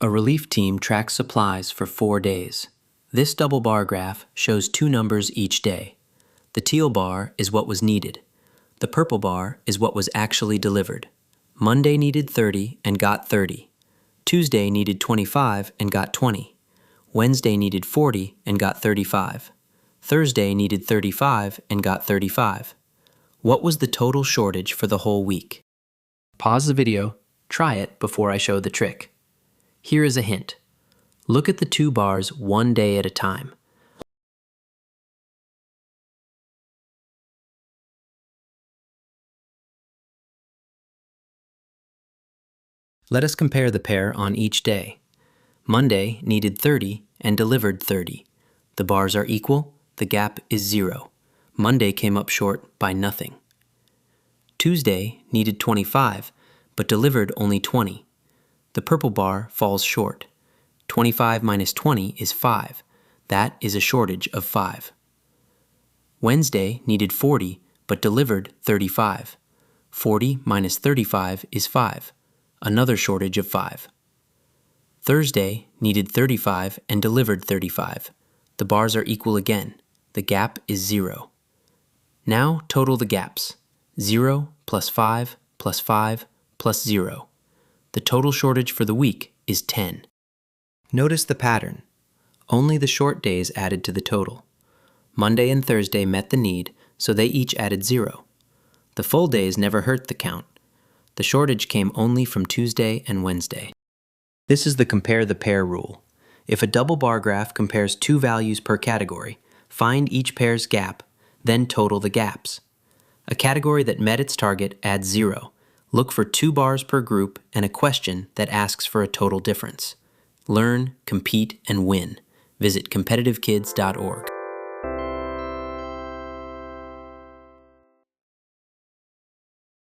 A relief team tracks supplies for 4 days. This double bar graph shows 2 numbers each day. The teal bar is what was needed. The purple bar is what was actually delivered. Monday needed 30 and got 30. Tuesday needed 25 and got 20. Wednesday needed 40 and got 35. Thursday needed 35 and got 35. What was the total shortage for the whole week? Pause the video, try it before I show the trick. Here is a hint. Look at the 2 bars 1 day at a time. Let us compare the pair on each day. Monday needed 30 and delivered 30. The bars are equal, the gap is 0. Monday came up short by nothing. Tuesday needed 25, but delivered only 20. The purple bar falls short. 25 minus 20 is 5. That is a shortage of 5. Wednesday needed 40, but delivered 35. 40 minus 35 is 5. Another shortage of 5. Thursday needed 35 and delivered 35. The bars are equal again. The gap is 0. Now total the gaps. 0 plus 5 plus 5 plus 0. The total shortage for the week is 10. Notice the pattern. Only the short days added to the total. Monday and Thursday met the need, so they each added 0. The full days never hurt the count. The shortage came only from Tuesday and Wednesday. This is the compare the pair rule. If a double bar graph compares 2 values per category, find each pair's gap, then total the gaps. A category that met its target adds 0. Look for 2 bars per group and a question that asks for a total difference. Learn, compete, and win. Visit competitivekids.org.